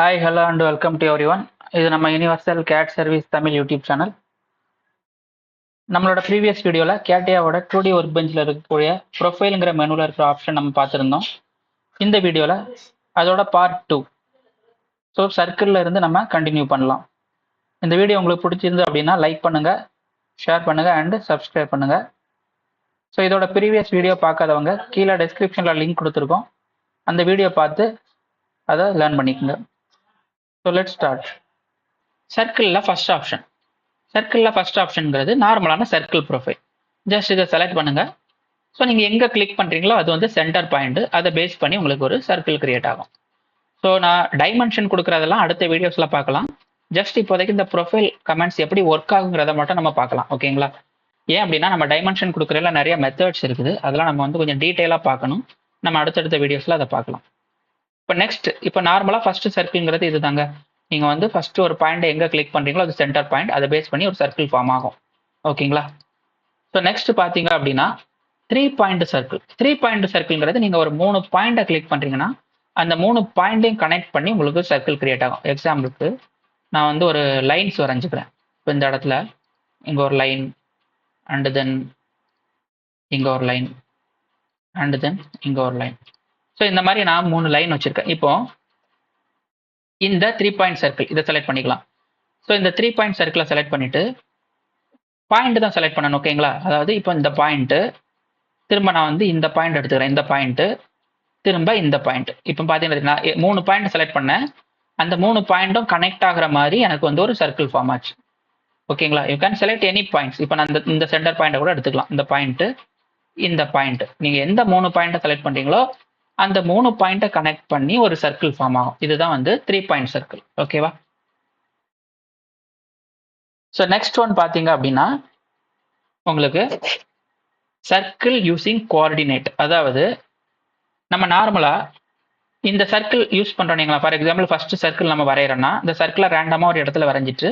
Hi hello and welcome to everyone. இது நம்ம universal gate service Tamil YouTube channel. நம்மளோட previous வீடியோவில் கேட்டியாவோட 2D ஒர்க் பெஞ்சில் இருக்கக்கூடிய ப்ரொஃபைலுங்கிற மெனுவில் இருக்கிற ஆப்ஷன் நம்ம பார்த்துருந்தோம். இந்த வீடியோவில் அதோட பார்ட் 2, ஸோ சர்க்கிளில் இருந்து நம்ம கண்டினியூ பண்ணலாம். இந்த வீடியோ உங்களுக்கு பிடிச்சிருந்து அப்படின்னா லைக் பண்ணுங்கள், ஷேர் பண்ணுங்கள் அண்டு சப்ஸ்கிரைப் பண்ணுங்கள். ஸோ இதோட ப்ரீவியஸ் வீடியோ பார்க்காதவங்க கீழே டிஸ்கிரிப்ஷனில் லிங்க் கொடுத்துருக்கோம், அந்த வீடியோ பார்த்து அதை லேர்ன் பண்ணிக்கோங்க. So let's start. சர்க்கிளில் ஃபர்ஸ்ட் ஆப்ஷன்ங்கிறது நார்மலான சர்க்கிள் ப்ரொஃபைல். ஜஸ்ட் இதை செலக்ட் பண்ணுங்கள். ஸோ நீங்கள் எங்கே கிளிக் பண்ணுறீங்களோ அது வந்து சென்டர் பாயிண்ட், அதை பேஸ் பண்ணி உங்களுக்கு ஒரு சர்க்கிள் கிரியேட் ஆகும். ஸோ நான் டைமென்ஷன் கொடுக்குறதெல்லாம் அடுத்த வீடியோஸில் பார்க்கலாம். ஜஸ்ட் இப்போதைக்கு இந்த ப்ரொஃபைல் கமெண்ட்ஸ் எப்படி ஒர்க் ஆகுங்கிறத மட்டும் நம்ம பார்க்கலாம், ஓகேங்களா? ஏன் அப்படின்னா நம்ம டைமென்ஷன் கொடுக்குறதுல நிறைய மெத்தட்ஸ் இருக்குது, அதெல்லாம் நம்ம வந்து கொஞ்சம் டீட்டெயிலாக பார்க்கணும். நம்ம அடுத்தடுத்த வீடியோஸில் அதை பார்க்கலாம். இப்போ நார்மலாக ஃபஸ்ட்டு சர்க்கிள்ங்கிறது இது தாங்க. நீங்கள் வந்து ஃபஸ்ட்டு ஒரு பாயிண்ட் எங்கே கிளிக் பண்ணுறீங்களோ அது சென்டர் பாயிண்ட், அதை பேஸ் பண்ணி ஒரு சர்க்கிள் ஃபார்ம் ஆகும், ஓகேங்களா? ஸோ நெக்ஸ்ட் பார்த்தீங்க அப்படின்னா 3 பாயிண்ட் சர்க்கிள். 3 பாயிண்ட் சர்க்கிள்ங்கிறது நீங்கள் ஒரு 3 பாயிண்ட்டை கிளிக் பண்ணுறீங்கன்னா அந்த 3 பாயிண்ட்டையும் கனெக்ட் பண்ணி உங்களுக்கு சர்க்கிள் கிரியேட் ஆகும். எக்ஸாம்பிளுக்கு நான் வந்து ஒரு லைன்ஸ் வரைஞ்சிக்கிறேன். இப்போ இந்த இடத்துல இங்கே ஒரு லைன் அண்டு தென் இங்கே ஒரு லைன் அண்டு தென் இங்கே ஒரு லைன். ஸோ இந்த மாதிரி நான் 3 லைன் வச்சுருக்கேன். இப்போ இந்த 3 பாயிண்ட் சர்க்கிள் இதை செலக்ட் பண்ணிக்கலாம். ஸோ இந்த 3 பாயிண்ட் சர்க்கிளை செலக்ட் பண்ணிவிட்டு பாயிண்ட் தான் செலக்ட் பண்ணணும், ஓகேங்களா? அதாவது இப்போ இந்த பாயிண்ட்டு திரும்ப நான் வந்து இந்த பாயிண்ட் எடுத்துக்கிறேன், இந்த பாயிண்ட்டு திரும்ப இந்த பாயிண்ட். இப்போ பார்த்தீங்கன்னா 3 பாயிண்ட் செலக்ட் பண்ணேன், அந்த 3 பாயிண்ட்டும் கனெக்ட் ஆகிற மாதிரி எனக்கு வந்து ஒரு சர்க்கிள் ஃபார்ம் ஆச்சு, ஓகேங்களா? You can select any points. இப்போ நான் இந்த சென்டர் பாயிண்ட்டை கூட எடுத்துக்கலாம். இந்த பாயிண்ட்டு இந்த பாயிண்ட், நீங்கள் எந்த 3 பாயிண்ட்டை செலக்ட் பண்ணுறீங்களோ அந்த 3 பாயிண்ட்டை கனெக்ட் பண்ணி ஒரு சர்க்கிள் ஃபார்ம் ஆகும். இதுதான் வந்து 3 பாயிண்ட் சர்க்கிள், ஓகேவா? ஸோ நெக்ஸ்ட் ஒன் பார்த்தீங்க அப்படின்னா உங்களுக்கு சர்க்கிள் யூஸிங் கோஆர்டினேட். அதாவது நம்ம நார்மலாக இந்த சர்க்கிள் யூஸ் பண்ணுறோம். ஃபார் எக்ஸாம்பிள் ஃபர்ஸ்ட் சர்க்கிள் நம்ம வரைகிறோன்னா இந்த சர்க்கிளை ரேண்டமாக ஒரு இடத்துல வரைஞ்சிட்டு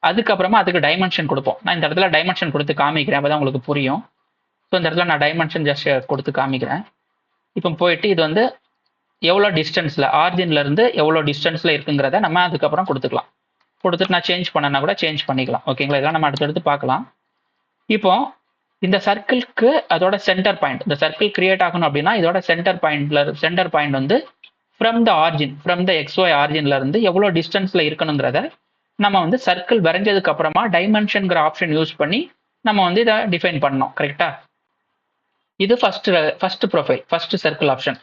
அதுக்கப்புறமா அதுக்கு டைமென்ஷன் கொடுப்போம். நான் இந்த இடத்துல டைமென்ஷன் கொடுத்து காமிக்கிறேன், அப்போ தான் உங்களுக்கு புரியும். ஸோ இந்த இடத்துல நான் டைமென்ஷன் ஜஸ்ட் கொடுத்து காமிக்கிறேன். இப்போ போயிட்டு இது வந்து எவ்வளோ டிஸ்டன்ஸில், ஆரிஜின்லேருந்து எவ்வளோ டிஸ்டன்ஸில் இருக்குங்கிறத நம்ம அதுக்கப்புறம் கொடுத்துட்டு நான் சேஞ்ச் பண்ணனா கூட சேஞ்ச் பண்ணிக்கலாம், ஓகேங்களா? இதெல்லாம் நம்ம அடுத்தடுத்து பார்க்கலாம். இப்போ இந்த சர்க்கிள்க்கு அதோட சென்டர் பாயிண்ட், இந்த சர்க்கிள் கிரியேட் ஆகணும் அப்படின்னா இதோட சென்டர் பாயிண்ட் வந்து from the origin, from the XY ஆரிஜின்ல இருந்து எவ்வளோ டிஸ்டன்ஸ்ல இருக்கணுங்கிறத நம்ம வந்து சர்க்கிள் வரைஞ்சதுக்கு அப்புறமா டைமென்ஷன்ங்கிற ஆப்ஷன் யூஸ் பண்ணி நம்ம வந்து இதை டிஃபைன் பண்ணோம், கரெக்டா? இது first profile, first circle option.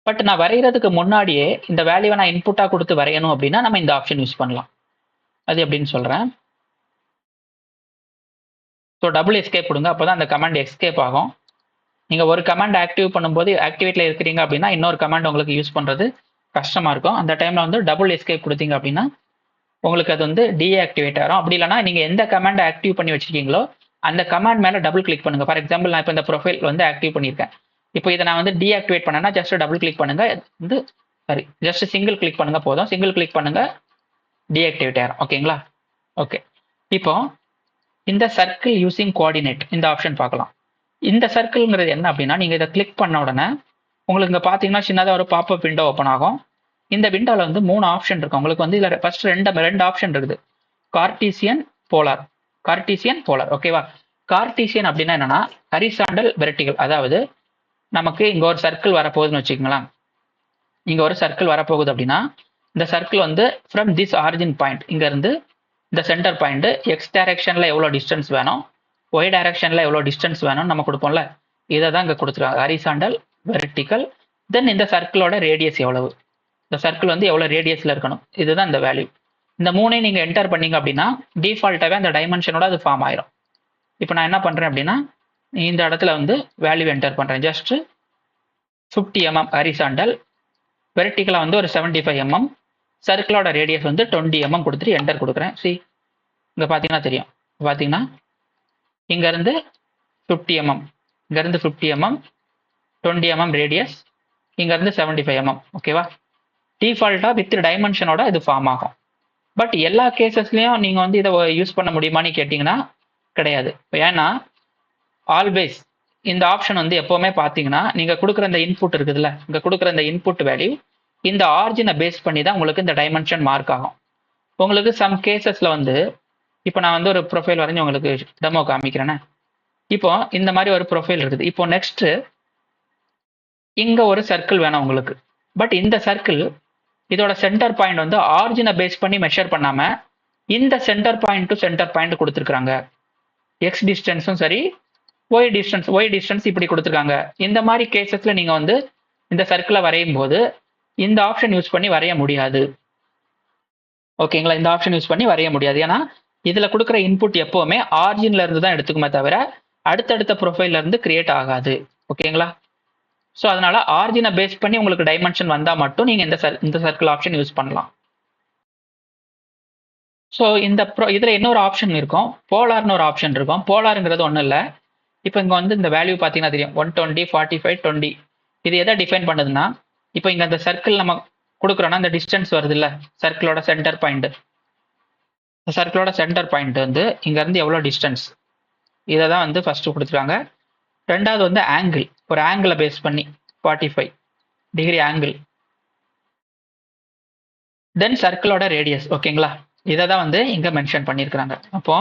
But நான் வரைகிறதுக்கு முன்னாடியே இந்த வேல்யூவை நான் இன்புட்டாக கொடுத்து வரையணும் அப்படின்னா நம்ம இந்த ஆப்ஷன் யூஸ் பண்ணலாம். அது எப்படின்னு சொல்கிறேன். ஸோ டபுள் எஸ்கேப் கொடுங்க, அப்போ தான் அந்த கமாண்ட் எஸ்கேப் ஆகும். நீங்கள் ஒரு கமாண்ட் ஆக்டிவ் பண்ணும்போது ஆக்டிவேட்டில் இருக்கிறீங்க அப்படின்னா இன்னொரு கமாண்ட் உங்களுக்கு யூஸ் பண்ணுறது கஷ்டமாக இருக்கும். அந்த டைமில் வந்து டபுள் எஸ்கேப் கொடுத்தீங்க அப்படின்னா உங்களுக்கு அது வந்து டீஆக்டிவேட் ஆகும். அப்படி இல்லைனா நீங்கள் எந்த கமாண்டை ஆக்டிவ் பண்ணி வச்சுருக்கீங்களோ அந்த கமாண்ட் மேலே டபுள் கிளிக் பண்ணுங்கள். ஃபார் எக்ஸாம்பிள் நான் இப்போ இந்த ப்ரொஃபைல் வந்து ஆக்டிவ் பண்ணியிருக்கேன். இப்போ இதை நான் வந்து டீஆக்டிவேட் பண்ணேன்னா ஜஸ்ட் டபுள் கிளிக் பண்ணுங்கள், வந்து ஜஸ்ட் சிங்கிள் கிளிக் பண்ணுங்கள் போதும். சிங்கிள் கிளிக் பண்ணுங்கள், டீஆக்டிவேட் ஆகும், ஓகேங்களா? ஓகே, இப்போ இந்த சர்க்கிள் யூஸிங் கோஆர்டினேட் இந்த ஆப்ஷன் பார்க்கலாம். இந்த சர்க்கிள்ங்கிறது என்ன அப்படின்னா நீங்கள் இதை கிளிக் பண்ண உடனே உங்களுக்கு இங்கே பார்த்தீங்கன்னா சின்னதாக ஒரு பாப்அப் விண்டோ ஓப்பன் ஆகும். இந்த விண்டோவில் வந்து 3 ஆப்ஷன் இருக்குது. உங்களுக்கு வந்து இதில் ஃபர்ஸ்ட் ரெண்டு ஆப்ஷன் இருக்குது, கார்டீசியன், போலார், ஓகேவா? கார்டீசியன் அப்படின்னா என்னன்னா ஹரிசாண்டல், வெர்டிகல். அதாவது நமக்கு இங்கே ஒரு சர்க்கிள் வரப்போகுதுன்னு வச்சுக்கோங்களேன். இங்கே ஒரு சர்க்கிள் வரப்போகுது அப்படின்னா இந்த சர்க்கிள் வந்து ஃப்ரம் திஸ் ஆரிஜின் பாயிண்ட், இங்கேருந்து இந்த சென்டர் பாயிண்ட் எக்ஸ் டைரக்ஷனில் எவ்வளோ டிஸ்டன்ஸ் வேணும், ஒய் டைரக்ஷனில் எவ்வளோ டிஸ்டன்ஸ் வேணும்னு நம்ம கொடுப்போம்ல, இதை தான் இங்கே கொடுத்துருக்காங்க. ஹரிசாண்டல், வெர்டிக்கல், தென் இந்த சர்க்கிளோட ரேடியஸ் எவ்வளவு, இந்த சர்க்கிள் வந்து எவ்வளோ ரேடியஸில் இருக்கணும், இதுதான் இந்த வேல்யூ. இந்த 3ஐயும் நீங்கள் என்டர் பண்ணீங்க அப்படின்னா டிஃபால்ட்டாகவே அந்த டைமென்ஷனோட அது ஃபார்ம் ஆயிரும். இப்போ நான் என்ன பண்ணுறேன் அப்படின்னா இந்த இடத்துல வந்து வேல்யூ என்டர் பண்ணுறேன். ஜஸ்ட் 50 mm ஹரிசாண்டல், வெர்டிக்கலாக வந்து ஒரு 75 mm, சர்க்கிளோட ரேடியஸ் வந்து 20 mm கொடுத்துட்டு என்டர் கொடுக்குறேன். இங்கே பார்த்தீங்கன்னா தெரியும், பார்த்தீங்கன்னா இங்கேருந்து 50 mm, இங்கேருந்து 50 mm, 20 mm ரேடியஸ், இங்கேருந்து 75 mm, ஓகேவா? டிஃபால்ட்டாக வித் டைமென்ஷனோட இது ஃபார்ம் ஆகும். பட் எல்லா கேசஸ்லையும் நீங்கள் வந்து இதை யூஸ் பண்ண முடியுமான்னு கேட்டிங்கன்னா கிடையாது. ஏன்னா ஆல்வேஸ் இந்த ஆப்ஷன் வந்து எப்போவுமே பார்த்தீங்கன்னா நீங்கள் கொடுக்குற இந்த இன்புட் இருக்குதுல்ல, இங்கே கொடுக்குற இந்த இன்புட் வேல்யூ இந்த ஆரிஜினை பேஸ் பண்ணி தான் உங்களுக்கு இந்த டைமென்ஷன் மார்க் ஆகும். உங்களுக்கு சம் கேசஸில் வந்து இப்போ நான் வந்து ஒரு ப்ரொஃபைல் வரைஞ்சி உங்களுக்கு டெமோ காமிக்கிறேனே. இப்போ இந்த மாதிரி ஒரு ப்ரொஃபைல் இருக்குது. இப்போ நெக்ஸ்ட்டு இங்கே ஒரு சர்க்கிள் வேணும் உங்களுக்கு. பட் இந்த சர்க்கிள் இதோட சென்டர் பாயிண்ட் வந்து ஆரிஜினை பேஸ் பண்ணி மெஷர் பண்ணாமல் இந்த centre point to centre point கொடுத்துருக்காங்க. எக்ஸ் டிஸ்டன்ஸும் சரி ஒய் டிஸ்டன்ஸ் இப்படி கொடுத்துருக்காங்க. இந்த மாதிரி கேசஸில் நீங்கள் வந்து இந்த சர்க்கிளை வரையும் போது இந்த ஆப்ஷன் யூஸ் பண்ணி வரைய முடியாது. ஓகேங்களா, இந்த ஆப்ஷன் யூஸ் பண்ணி வரைய முடியாது. ஏன்னா இதில் கொடுக்குற இன்புட் எப்போவுமே ஆரிஜின்ல இருந்து தான் எடுத்துக்குமே தவிர அடுத்தடுத்த ப்ரொஃபைல்ல இருந்து கிரியேட் ஆகாது. ஓகேங்களா, ஸோ அதனால ஆரிஜினை பேஸ் பண்ணி உங்களுக்கு டைமென்ஷன் வந்தால் மட்டும் நீங்கள் இந்த சர்க்கிள் ஆப்ஷன் யூஸ் பண்ணலாம். ஸோ இதில் இன்னொரு ஆப்ஷன் இருக்கும், போலார்னு ஒரு ஆப்ஷன் இருக்கும். போலாருங்கிறது ஒன்றும் இல்லை. இப்போ இங்கே வந்து இந்த வேல்யூ பார்த்தீங்கன்னா தெரியும் 120, 45, 20. இது எதை டிஃபைன் பண்ணுதுன்னா, இப்போ இங்கே அந்த சர்க்கிள் நம்ம கொடுக்குறோன்னா இந்த டிஸ்டன்ஸ் வருது இல்லை, சர்க்கிளோட சென்டர் பாயிண்ட். சர்க்கிளோட சென்டர் பாயிண்ட் வந்து இங்கேருந்து எவ்வளோ டிஸ்டன்ஸ், இதை தான் வந்து ஃபஸ்ட்டு கொடுத்துருக்காங்க. ரெண்டாவது வந்து ஆங்கிள், ஒரு ஆங்கிளை பேஸ் பண்ணி 45 டிகிரி ஆங்கிள். தென் சர்க்கிளோட ரேடியஸ். ஓகேங்களா, இதை தான் வந்து இங்கே மென்ஷன் பண்ணியிருக்கிறாங்க. அப்போ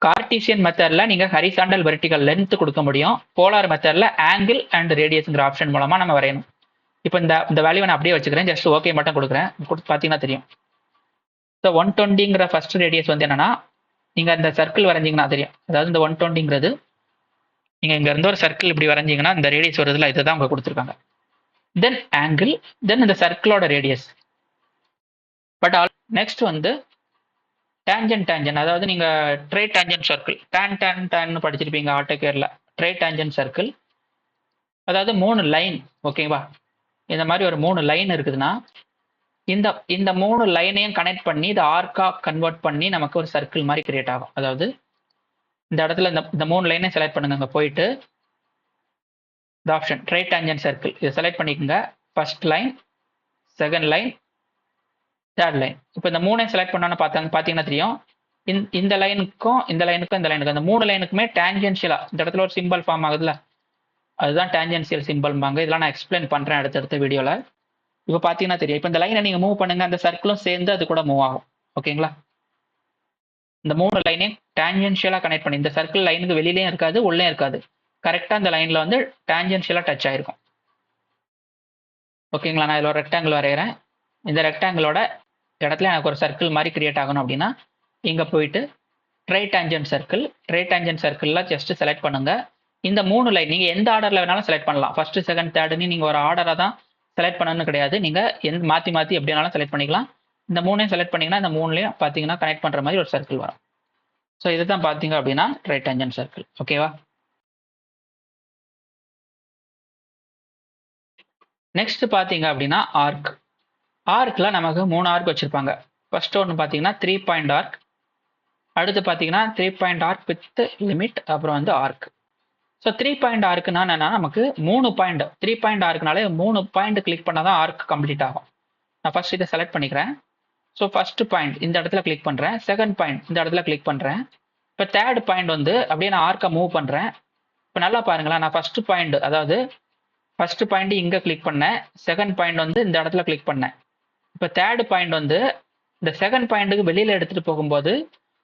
கார்டீசியன் மெத்தடில் நீங்கள் ஹரிசாண்டல் வெர்டிகல் லென்த் கொடுக்க முடியும். போலார் மெத்தடில் ஆங்கிள் அண்ட் ரேடியஸ்ங்கிற ஆப்ஷன் மூலமாக நம்ம வரையணும். இப்போ இந்த வேல்யூவை நான் அப்படியே வச்சுக்கிறேன், ஜஸ்ட் ஓகே மட்டும் கொடுக்குறேன். பார்த்தீங்கன்னா தெரியும். ஸோ 120ங்கிற ஃபர்ஸ்ட் ரேடியஸ் வந்து என்னன்னா, நீங்கள் அந்த சர்க்கிள் வரைஞ்சிங்கன்னா தெரியும். அதாவது இந்த 120ங்கிறது நீங்கள் இங்கே இருந்து ஒரு சர்க்கிள் இப்படி வரைஞ்சிங்கன்னா இந்த ரேடியஸ் வருதுல, இதை தான் அவங்க கொடுத்துருக்காங்க. தென் ஆங்கிள், தென் இந்த சர்க்கிளோட ரேடியஸ். பட் நெக்ஸ்ட் வந்து டேஞ்சன்ட், அதாவது நீங்கள் ட்ரை டேஞ்சன்ட் சர்க்கிள், டேன் படிச்சிருப்பீங்க ஆட்டோகேரில். ட்ரை டேஞ்சன்ட் சர்க்கிள் அதாவது 3 லைன். ஓகேவா, இந்த மாதிரி ஒரு 3 லைன் இருக்குதுன்னா இந்த 3 லைனையும் கனெக்ட் பண்ணி இதை ஆர்க்கா கன்வெர்ட் பண்ணி நமக்கு ஒரு சர்க்கிள் மாதிரி கிரியேட் ஆகும். அதாவது இந்த இடத்துல இந்த 3 லைனை செலக்ட் பண்ணுங்க. அங்கே போயிட்டு இந்த ஆப்ஷன் ட்ரை டேஞ்சன்ட் சர்க்கிள் இதை செலக்ட் பண்ணிக்கோங்க. First line, second line, third line. இப்போ இந்த 3ஐயும் செலக்ட் பண்ணோன்னு பார்த்தீங்கன்னா தெரியும், இந்த லைனுக்கும் இந்த லைனுக்கும் அந்த 3 லைனுக்குமே டேஞ்சென்ஷியலாக இந்த இடத்துல ஒரு சிம்பிள் ஃபார்ம் ஆகுதுல்ல, அதுதான் டேஞ்சென்ஷியல் சிம்பிள்பாங்க. இதெல்லாம் நான் எக்ஸ்பிளைன் பண்ணுறேன் அடுத்தடுத்த வீடியோவில். இப்போ பார்த்தீங்கன்னா தெரியும், இப்போ இந்த லைனை நீங்கள் மூவ் பண்ணுங்க, அந்த சர்க்கிளும் சேர்ந்து அது கூட மூவ் ஆகும். ஓகேங்களா, இந்த 3 லைனையும் டேஞ்சென்ஷியலாக கனெக்ட் பண்ணி இந்த சர்க்கிள் லைனுக்கு வெளியிலையும் இருக்காது உள்ளே இருக்காது, கரெக்டாக இந்த லைனில் வந்து டேஞ்சென்ஷியலாக டச் ஆகிருக்கும். ஓகேங்களா, நான் இதில் ஒரு ரெக்டாங்கிள் வரைகிறேன். இந்த ரெக்டாங்கிளோட இடத்துல எனக்கு ஒரு சர்க்கிள் மாதிரி கிரியேட் ஆகணும் அப்படின்னா இங்கே போயிட்டு ட்ரை டேஞ்சன்ட் சர்க்கிளில் ஜஸ்ட் செலக்ட் பண்ணுங்க. இந்த 3 லைன் நீங்கள் எந்த ஆர்டரில் வேணாலும் செலக்ட் பண்ணலாம். ஃபர்ஸ்ட், செகண்ட், தேர்டுன்னு நீங்கள் ஒரு ஆர்டராக தான் செலக்ட் பண்ணணும்னு கிடையாது. நீங்கள் மாற்றி எப்படினாலும் செலக்ட் பண்ணிக்கலாம். இந்த 3ஐயும் செலக்ட் பண்ணிங்கன்னா இந்த 3லையும் பார்த்தீங்கன்னா கனெக்ட் பண்ணுற மாதிரி ஒரு சர்க்கிள் வரும். ஸோ இது தான் பார்த்தீங்க அப்படின்னா ட்ரை டேஞ்சன்ட் சர்க்கிள். ஓகேவா, நெக்ஸ்ட் பார்த்தீங்க அப்படின்னா ஆர்க்கில் நமக்கு 3 ஆர்க் வச்சுருப்பாங்க. ஃபர்ஸ்ட் ஒன்று பார்த்தீங்கன்னா 3 பாயிண்ட் ஆர்க், அடுத்து பார்த்தீங்கன்னா 3 பாயிண்ட் ஆர்க் வித் லிமிட், அப்புறம் வந்து ஆர்க். ஸோ 3 பாயிண்ட் ஆர்க்குன்னா என்னன்னா, நமக்கு 3 பாயிண்ட், 3 பாயிண்ட் ஆர்க்குனாலே 3 பாயிண்ட் கிளிக் பண்ணால் தான் ஆர்க் கம்ப்ளீட் ஆகும். நான் ஃபர்ஸ்ட் இதை செலக்ட் பண்ணிக்கிறேன். ஸோ ஃபர்ஸ்ட் பாயிண்ட் இந்த இடத்துல கிளிக் பண்ணுறேன், செகண்ட் பாயிண்ட் இந்த இடத்துல கிளிக் பண்ணுறேன். இப்போ தேர்ட் பாயிண்ட் வந்து அப்படியே நான் ஆர்க்கை மூவ் பண்ணுறேன். இப்போ நல்லா பாருங்களேன், நான் ஃபர்ஸ்ட் பாயிண்ட் இங்கே கிளிக் பண்ணேன், செகண்ட் பாயிண்ட் வந்து இந்த இடத்துல கிளிக் பண்ணேன். இப்போ தேர்ட் பாயிண்ட் வந்து இந்த செகண்ட் பாயிண்ட்டுக்கு வெளியில் எடுத்துகிட்டு போகும்போது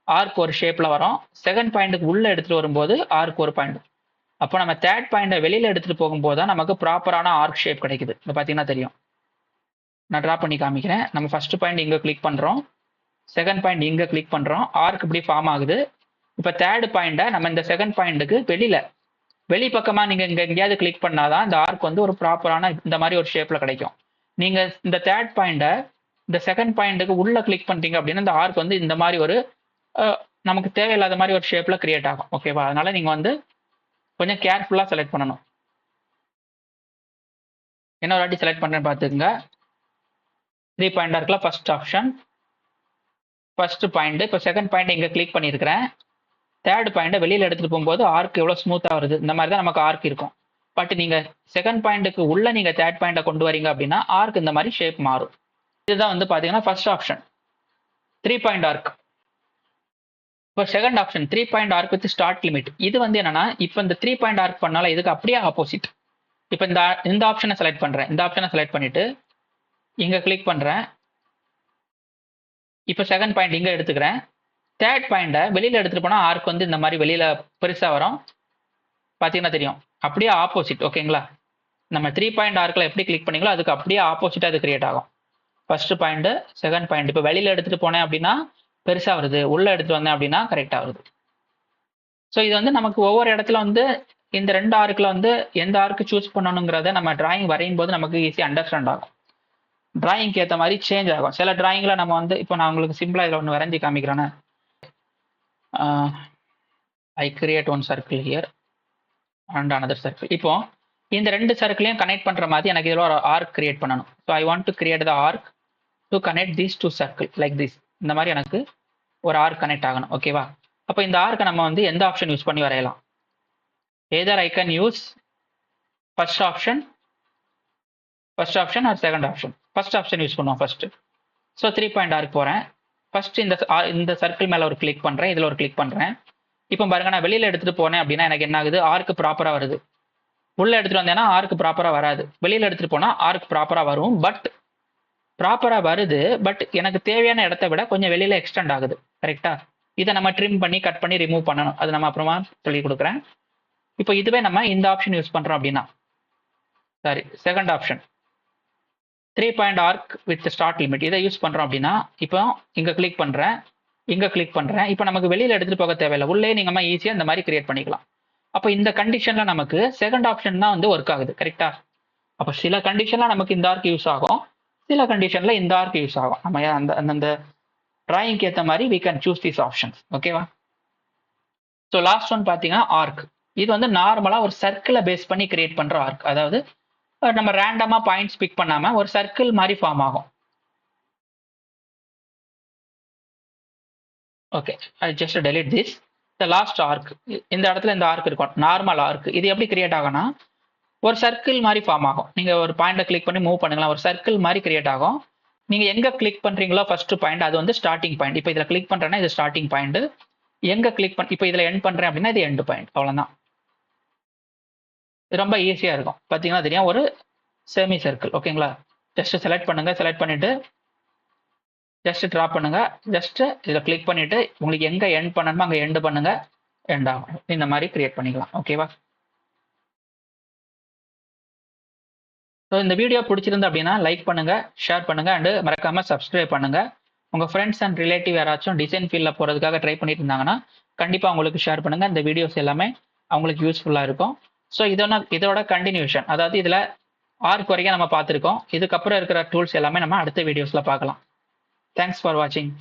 ஆர்க் ஒரு ஷேப்பில் வரும், செகண்ட் பாயிண்ட்டுக்கு உள்ளே எடுத்துகிட்டு வரும்போது ஆர்க் ஒரு பாயிண்ட். அப்போ நம்ம தேர்ட் பாயிண்டை வெளியில் எடுத்துகிட்டு போகும்போது தான் நமக்கு ப்ராப்பரான ஆர்க் ஷேப் கிடைக்குது. இப்போ பார்த்தீங்கன்னா தெரியும், நான் ட்ரா பண்ணி காமிக்கிறேன். நம்ம ஃபர்ஸ்ட் பாயிண்ட் இங்கே கிளிக் பண்ணுறோம், செகண்ட் பாயிண்ட் இங்கே கிளிக் பண்ணுறோம், ஆர்க் இப்படி ஃபார்ம் ஆகுது. இப்போ தேர்ட் பாயிண்ட்டை நம்ம இந்த செகண்ட் பாயிண்ட்டுக்கு வெளி பக்கமாக நீங்கள் இங்கே எங்கேயாவது கிளிக் பண்ணாதான் இந்த ஆர்க் வந்து ஒரு ப்ராப்பரான இந்த மாதிரி ஒரு ஷேப்பில் கிடைக்கும். நீங்கள் இந்த தேர்ட் பாயிண்ட்டை இந்த செகண்ட் பாயிண்ட்டுக்கு உள்ளே கிளிக் பண்ணிட்டீங்க அப்படின்னா இந்த ஆர்க் வந்து இந்த மாதிரி ஒரு நமக்கு தேவையில்லாத மாதிரி ஒரு ஷேப்பில் கிரியேட் ஆகும். ஓகேவா, அதனால நீங்கள் வந்து கொஞ்சம் கேர்ஃபுல்லாக செலக்ட் பண்ணணும். என்ன ஒரு வாட்டி செலக்ட் பண்ணுறேன்னு பார்த்துக்குங்க. 3 பாயிண்ட் ஆர்க்கில் ஃபர்ஸ்ட் ஆப்ஷன், ஃபர்ஸ்ட் பாயிண்ட். இப்போ செகண்ட் பாயிண்ட் இங்கே கிளிக் பண்ணியிருக்கிறேன். தேர்ட் பாயிண்ட்டை வெளியில் எடுத்துகிட்டு போகும்போது ஆர்க் எவ்வளோ ஸ்மூத்தாக வருது, இந்த மாதிரி தான் நமக்கு ஆர்க் இருக்கும். பட் நீங்கள் செகண்ட் பாயிண்ட்டுக்கு உள்ளே நீங்கள் தேர்ட் பாயிண்ட்டை கொண்டு வரீங்க அப்படின்னா ஆர்க் இந்த மாதிரி ஷேப் மாறும். இதுதான் வந்து பார்த்தீங்கன்னா ஃபர்ஸ்ட் ஆப்ஷன் 3 பாயிண்ட் ஆர்க். இப்போ second option 3 point arc with start limit. இது வந்து என்னன்னா, இப்போ இந்த 3 பாயிண்ட் ஆர்க் பண்ணால இதுக்கு அப்படியே ஆப்போசிட். இப்போ இந்த ஆப்ஷனை செலக்ட் பண்ணுறேன். இந்த ஆப்ஷனை செலக்ட் பண்ணிட்டு இங்கே கிளிக் பண்ணுறேன். இப்போ செகண்ட் பாயிண்ட் இங்கே எடுத்துக்கிறேன். தேர்ட் பாயிண்ட்டை வெளியில் எடுத்துகிட்டு போனால் ஆர்க் வந்து இந்த மாதிரி வெளியில் பெருசாக வரும். பார்த்தீங்கன்னா தெரியும். அப்படியே ஆப்போசிட். ஓகேங்களா? நம்ம 3 பாயிண்ட் ஆர்க்கில் எப்படி கிளிக் பண்ணீங்களோ அதுக்கு அப்படியே ஆப்போசிட்டாக அது கிரியேட் ஆகும். First point, second point. இப்போ வெளியில் எடுத்துகிட்டு போனேன் அப்படின்னா பெருசாக வருது, உள்ளே எடுத்துகிட்டு வந்தேன் அப்படின்னா கரெக்டாக வருது. ஸோ இது வந்து நமக்கு ஒவ்வொரு இடத்துல வந்து இந்த 2 ஆர்க்கில் வந்து எந்த ஆர்க்கு சூஸ் பண்ணணுங்கிறத நம்ம டிராயிங் வரையும் போது நமக்கு ஈஸியாக அண்டர்ஸ்டாண்ட் ஆகும். டிராயிங்க்கு ஏற்ற மாதிரி சேஞ்ச் ஆகும். சில டிராயிங்கில் நம்ம வந்து இப்போ நான் உங்களுக்கு சிம்பிளாக இதில் ஒன்று வரைஞ்சி காமிக்கிறேன்னு. I create one circle here and another circle. இப்போ இந்த 2 சர்க்கிளையும் கனெக்ட் பண்ணுற மாதிரி எனக்கு இதில் ஒரு ஆர்க் கிரியேட் பண்ணணும். So I want to create the arc to connect these 2 circle like this. இந்த மாதிரி எனக்கு ஒரு ஆர்க் கனெக்ட் ஆகணும். ஓகேவா? அப்போ இந்த ஆர்க்கை நம்ம வந்து எந்த ஆப்ஷன் யூஸ் பண்ணி வரையலாம்? Either I can use first option or second option. First option use பண்ணுவோம் ஃபர்ஸ்ட். ஸோ 3 பாயிண்ட் ஆர்க் போகிறேன். ஃபர்ஸ்ட் இந்த சர்க்கிள் மேலே ஒரு கிளிக் பண்ணுறேன், இதில் ஒரு கிளிக் பண்ணுறேன். இப்போ பாருங்க, நான் வெளியில் எடுத்துகிட்டு போனேன் அப்படின்னா எனக்கு என்ன ஆகுது? ஆர்க்கு ப்ராப்பராக வருது. உள்ளே எடுத்துகிட்டு வந்தேன்னா ஆர்க்கு ப்ராப்பராக வராது. வெளியில் எடுத்துகிட்டு போனால் ஆர்க் ப்ராப்பராக வரும். பட் ப்ராப்பராக வருது, பட் எனக்கு தேவையான இடத்த விட கொஞ்சம் வெளியில் எக்ஸ்டெண்ட் ஆகுது. கரெக்டாக? இதை நம்ம ட்ரிம் பண்ணி கட் பண்ணி ரிமூவ் பண்ணணும். அது நம்ம அப்புறமா சொல்லி கொடுக்குறேன். இப்போ இதுவே நம்ம இந்த ஆப்ஷன் யூஸ் பண்ணுறோம் அப்படின்னா, sorry, second option 3 point arc with start limit, இதை யூஸ் பண்ணுறோம் அப்படின்னா, இப்போ இங்கே கிளிக் பண்ணுறேன், இங்கே கிளிக் பண்ணுறேன். இப்போ நமக்கு வெளியில் எடுத்துகிட்டு போக தேவையில்லை, உள்ளே நீங்கள் ஈஸியாக இந்த மாதிரி கிரியேட் பண்ணிக்கலாம். அப்போ இந்த கண்டிஷனில் நமக்கு செகண்ட் ஆப்ஷன் தான் வந்து ஒர்க் ஆகுது. கரெக்டாக? அப்போ சில கண்டிஷனில் நமக்கு இந்த ஆர்க் யூஸ் ஆகும், சில கண்டிஷனில் இந்த ஆர்க் யூஸ் ஆகும். நம்ம அந்த டிராயிங்க்கு ஏற்ற மாதிரி we can choose these options. ஓகேவா? ஸோ லாஸ்ட் ஒன் பார்த்தீங்கன்னா ஆர்க். இது வந்து நார்மலாக ஒரு சர்க்கிளை பேஸ் பண்ணி கிரியேட் பண்ணுற ஆர்க். அதாவது நம்ம ரேண்டமாக பாயிண்ட்ஸ் பிக் பண்ணாமல் ஒரு சர்க்கிள் மாதிரி ஃபார்ம் ஆகும். Okay, I just delete this. The last arc, இந்த இடத்துல இந்த ஆர்க் இருக்கும், நார்மல் ஆர்க். இது எப்படி கிரியேட் ஆகும்னா ஒரு சர்க்கிள் மாதிரி ஃபார்ம் ஆகும். நீங்கள் ஒரு பாயிண்டை கிளிக் பண்ணி மூவ் பண்ணுங்களா, ஒரு சர்க்கிள் மாதிரி கிரியேட் ஆகும். நீங்கள் எங்கே கிளிக் பண்ணுறீங்களோ ஃபர்ஸ்ட் பாயிண்ட், அது வந்து ஸ்டார்டிங் பாயிண்ட். இப்போ இதில் கிளிக் பண்ணுறேன்னா இது ஸ்டார்டிங் பாயிண்ட். எங்கே கிளிக் பண்ண இப்போ இதில் எண்ட் பண்ணுறேன் அப்படின்னா இது எண்ட் பாயிண்ட். அவ்வளோதான். ரொம்ப ஈஸியாக இருக்கும். பார்த்தீங்கன்னா தெரியும், ஒரு செமி சர்க்கிள். ஓகேங்களா? ஜஸ்ட் செலக்ட் பண்ணுங்கள், செலக்ட் பண்ணிவிட்டு ஜஸ்ட் ட்ரா பண்ணுங்கள். ஜஸ்ட் இதில் கிளிக் பண்ணிவிட்டு உங்களுக்கு எங்கே எண்ட் பண்ணணுமோ அங்கே எண்ட் பண்ணுங்கள், எண்ட் ஆகும். இந்த மாதிரி கிரியேட் பண்ணிக்கலாம். ஓகேவா? ஸோ இந்த வீடியோ பிடிச்சிருந்து அப்படின்னா லைக் பண்ணுங்கள், ஷேர் பண்ணுங்கள், அண்டு மறக்காமல் சப்ஸ்கிரைப் பண்ணுங்கள். உங்கள் ஃப்ரெண்ட்ஸ் அண்ட் ரிலேட்டிவ் யாராச்சும் டிசைன் ஃபீல்டில் போகிறதுக்காக ட்ரை பண்ணிட்டு இருந்தாங்கன்னா கண்டிப்பாக அவங்களுக்கு ஷேர் பண்ணுங்கள். இந்த வீடியோஸ் எல்லாமே அவங்களுக்கு யூஸ்ஃபுல்லாக இருக்கும். ஸோ இதோட கண்டினியூஷன், அதாவது இதில் ஆர்க் வரைக்கும் நம்ம பார்த்துருக்கோம். இதுக்கப்புறம் இருக்கிற டூல்ஸ் எல்லாமே நம்ம அடுத்த வீடியோஸில் பார்க்கலாம். தேங்க்ஸ் ஃபார் வாட்சிங்.